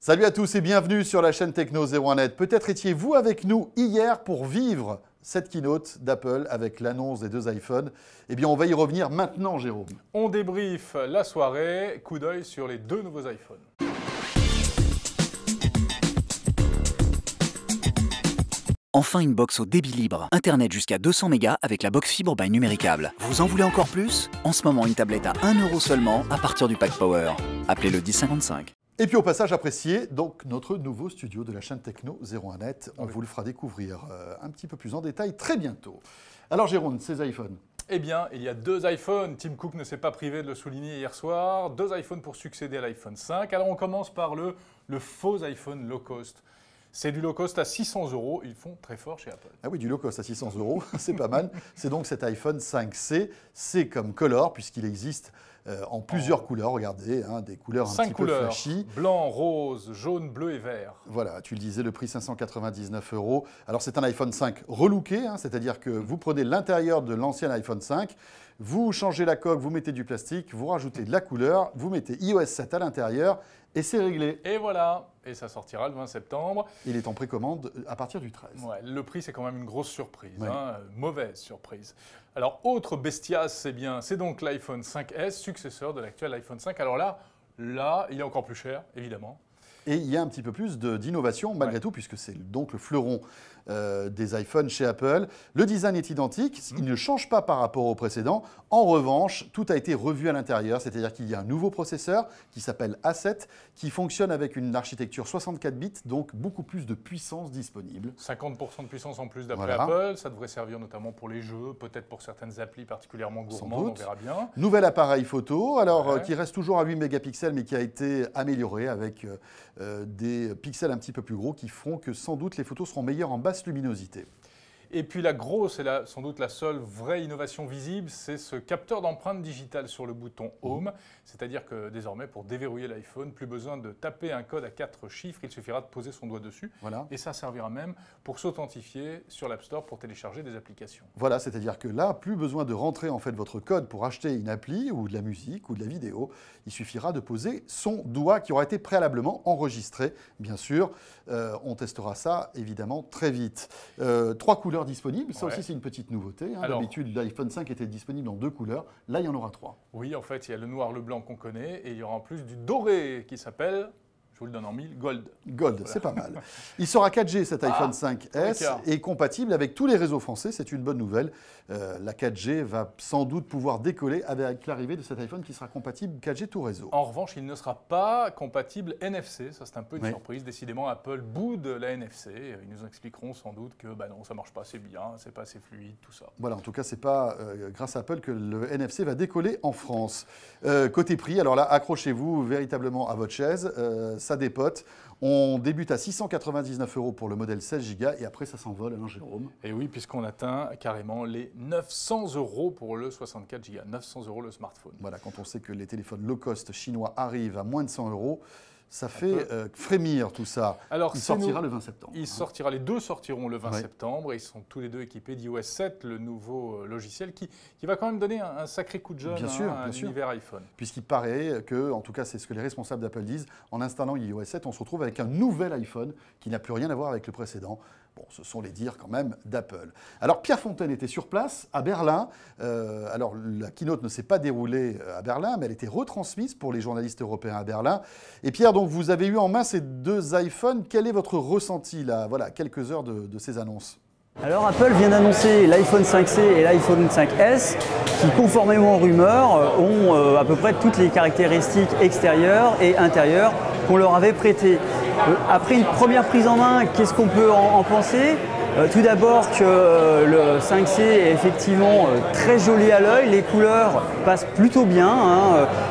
Salut à tous et bienvenue sur la chaîne Techno 01net. Peut-être étiez-vous avec nous hier pour vivre cette keynote d'Apple avec l'annonce des deux iPhones. Eh bien, on va y revenir maintenant, Jérôme. On débriefe la soirée, coup d'œil sur les deux nouveaux iPhones. Enfin une box au débit libre. Internet jusqu'à 200 mégas avec la box fibre by Numéricable. Vous en voulez encore plus? En ce moment, une tablette à 1 € seulement à partir du pack Power. Appelez le 1055. Et puis au passage, appréciez donc notre nouveau studio de la chaîne Techno 01net. On vous le fera découvrir un petit peu plus en détail très bientôt. Alors Jérôme, ces iPhones? Eh bien, il y a deux iPhones. Tim Cook ne s'est pas privé de le souligner hier soir. Deux iPhones pour succéder à l'iPhone 5. Alors on commence par le faux iPhone low cost. C'est du low cost à 600 €. Ils font très fort chez Apple. Ah oui, du low cost à 600 €, c'est pas mal. C'est donc cet iPhone 5C. C'est comme Color, puisqu'il existe en plusieurs couleurs. Regardez, des couleurs un petit peu flashy. Blanc, rose, jaune, bleu et vert. Voilà, tu le disais, le prix 599 €. Alors c'est un iPhone 5 relooké, c'est-à-dire que vous prenez l'intérieur de l'ancien iPhone 5, vous changez la coque, vous mettez du plastique, vous rajoutez de la couleur, vous mettez iOS 7 à l'intérieur et c'est réglé. Et voilà, et ça sortira le 20 septembre. Il est en précommande à partir du 13. Ouais, le prix, c'est quand même une grosse surprise, ouais. Mauvaise surprise. Alors, autre bestiace, c'est donc l'iPhone 5S, successeur de l'actuel iPhone 5. Alors là, il est encore plus cher, évidemment. Et il y a un petit peu plus d'innovation malgré tout, puisque c'est donc le fleuron des iPhones chez Apple. Le design est identique, il ne change pas par rapport au précédent. En revanche, tout a été revu à l'intérieur, c'est-à-dire qu'il y a un nouveau processeur qui s'appelle A7, qui fonctionne avec une architecture 64 bits, donc beaucoup plus de puissance disponible. 50% de puissance en plus d'après Apple, ça devrait servir notamment pour les jeux, peut-être pour certaines applis particulièrement gourmandes, on verra bien. Nouvel appareil photo, alors qui reste toujours à 8 mégapixels, mais qui a été amélioré avec des pixels un petit peu plus gros qui feront que sans doute les photos seront meilleures en basse luminosité. Et puis la grosse et sans doute la seule vraie innovation visible, c'est ce capteur d'empreinte digitale sur le bouton Home. C'est-à-dire que désormais, pour déverrouiller l'iPhone, plus besoin de taper un code à 4 chiffres, il suffira de poser son doigt dessus. Voilà. Et ça servira même pour s'authentifier sur l'App Store pour télécharger des applications. Voilà, c'est-à-dire que là, plus besoin de rentrer en fait votre code pour acheter une appli ou de la musique ou de la vidéo. Il suffira de poser son doigt qui aura été préalablement enregistré. Bien sûr, on testera ça évidemment très vite. 3 couleurs disponibles, ça aussi c'est une petite nouveauté. D'habitude, l'iPhone 5 était disponible en 2 couleurs. Là, il y en aura 3. Oui, en fait, il y a le noir, le blanc qu'on connaît et il y aura en plus du doré qui s'appelle, je vous le donne en mille, Gold. Gold, voilà. C'est pas mal. Il sera 4G cet iPhone 5S et compatible avec tous les réseaux français, c'est une bonne nouvelle. La 4G va sans doute pouvoir décoller avec l'arrivée de cet iPhone qui sera compatible 4G tout réseau. En revanche, il ne sera pas compatible NFC, ça c'est un peu une surprise. Décidément, Apple boude la NFC. Ils nous expliqueront sans doute que non, ça ne marche pas assez bien, c'est pas assez fluide, tout ça. Voilà, en tout cas, c'est pas grâce à Apple que le NFC va décoller en France. Côté prix, alors là, accrochez-vous véritablement à votre chaise. Ça dépote. On débute à 699 € pour le modèle 16 Go et après ça s'envole, Jérôme. Et oui, puisqu'on atteint carrément les 900 € pour le 64 Go. 900 € le smartphone. Voilà, quand on sait que les téléphones low cost chinois arrivent à moins de 100 €, ça fait frémir tout ça. Alors, il sortira le 20 septembre. Les deux sortiront le 20 septembre et ils sont tous les deux équipés d'iOS 7, le nouveau logiciel qui va quand même donner un sacré coup de jeune à l'univers iPhone. Puisqu'il paraît que, en tout cas c'est ce que les responsables d'Apple disent, en installant iOS 7, on se retrouve avec un nouvel iPhone qui n'a plus rien à voir avec le précédent. Bon, ce sont les dires quand même d'Apple. Alors Pierre Fontaine était sur place à Berlin. Alors la keynote ne s'est pas déroulée à Berlin, mais elle était retransmise pour les journalistes européens à Berlin. Et Pierre, donc vous avez eu en main ces deux iPhones. Quel est votre ressenti là, voilà, quelques heures de ces annonces? Alors Apple vient d'annoncer l'iPhone 5C et l'iPhone 5S qui, conformément aux rumeurs, ont à peu près toutes les caractéristiques extérieures et intérieures qu'on leur avait prêtées. Après une première prise en main, qu'est-ce qu'on peut en penser ? Tout d'abord que le 5C est effectivement très joli à l'œil, les couleurs passent plutôt bien.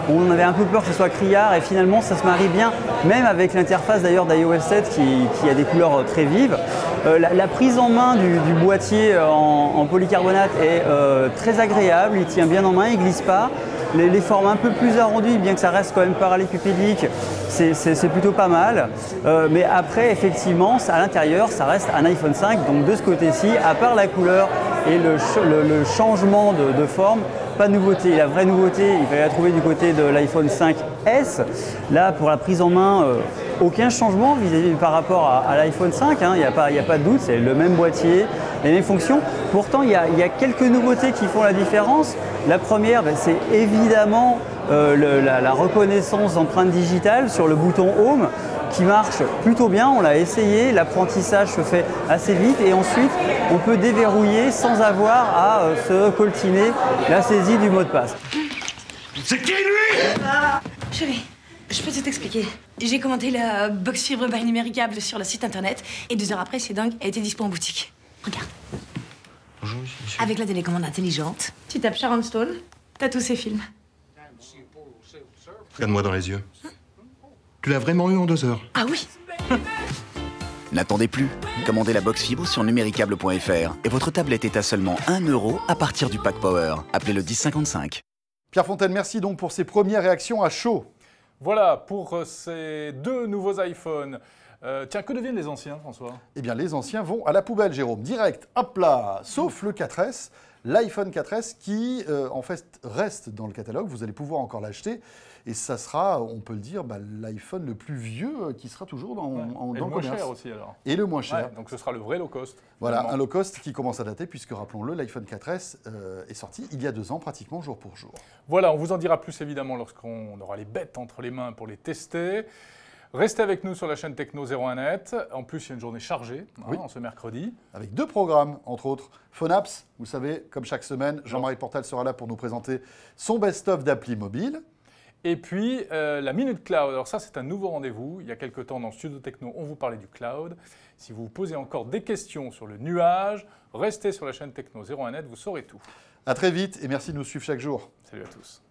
On avait un peu peur que ce soit criard et finalement ça se marie bien, même avec l'interface d'ailleurs d'iOS 7 qui a des couleurs très vives. La prise en main du boîtier en polycarbonate est très agréable, il tient bien en main, il ne glisse pas. Les formes un peu plus arrondies, bien que ça reste quand même parallélépipédique, c'est plutôt pas mal. Mais après, effectivement, à l'intérieur, ça reste un iPhone 5. Donc de ce côté-ci, à part la couleur et le changement de forme, pas de nouveauté. La vraie nouveauté, il fallait la trouver du côté de l'iPhone 5S. Là, pour la prise en main, aucun changement par rapport à l'iPhone 5. Hein. Il n'y a pas de doute, c'est le même boîtier, les mêmes fonctions. Pourtant, il y a quelques nouveautés qui font la différence. La première, c'est évidemment la reconnaissance d'empreintes digitales sur le bouton Home, qui marche plutôt bien, on l'a essayé, l'apprentissage se fait assez vite et ensuite on peut déverrouiller sans avoir à se coltiner la saisie du mot de passe. C'est qui lui? Chérie, je peux tout t'expliquer. J'ai commandé la box fibre by Numéricable sur le site internet et 2 heures après, c'est dingue, elle était dispo en boutique. Regarde. Bonjour, monsieur. Avec la télécommande intelligente, tu tapes Sharon Stone, t'as tous ses films. Regarde-moi dans les yeux. Tu l'as vraiment eu en 2 heures? Ah oui. N'attendez plus. Commandez la box fibre sur numéricable.fr et votre tablette est à seulement 1 € à partir du pack Power. Appelez le 1055. Pierre Fontaine, merci donc pour ces premières réactions à chaud. Voilà pour ces 2 nouveaux iPhones. Tiens, que deviennent les anciens, François? Eh bien, les anciens vont à la poubelle, Jérôme, direct, hop là, sauf le 4S, l'iPhone 4S qui, en fait, reste dans le catalogue. Vous allez pouvoir encore l'acheter. Et ça sera, on peut le dire, l'iPhone le plus vieux qui sera toujours dans le commerce. Et le moins cher aussi, alors. Et le moins cher. Ouais, donc ce sera le vrai low cost. Voilà, finalement. un low cost qui commence à dater, puisque, rappelons-le, l'iPhone 4S est sorti il y a 2 ans, pratiquement jour pour jour. Voilà, on vous en dira plus évidemment lorsqu'on aura les bêtes entre les mains pour les tester. Restez avec nous sur la chaîne Techno 01net. En plus, il y a une journée chargée en ce mercredi. Avec 2 programmes, entre autres. Phonaps, vous savez, comme chaque semaine, Jean-Marie Portal sera là pour nous présenter son best-of d'appli mobile. Et puis, la Minute Cloud. Alors ça, c'est un nouveau rendez-vous. Il y a quelques temps, dans Studio Techno, on vous parlait du cloud. Si vous vous posez encore des questions sur le nuage, restez sur la chaîne Techno 01net, vous saurez tout. À très vite et merci de nous suivre chaque jour. Salut à tous.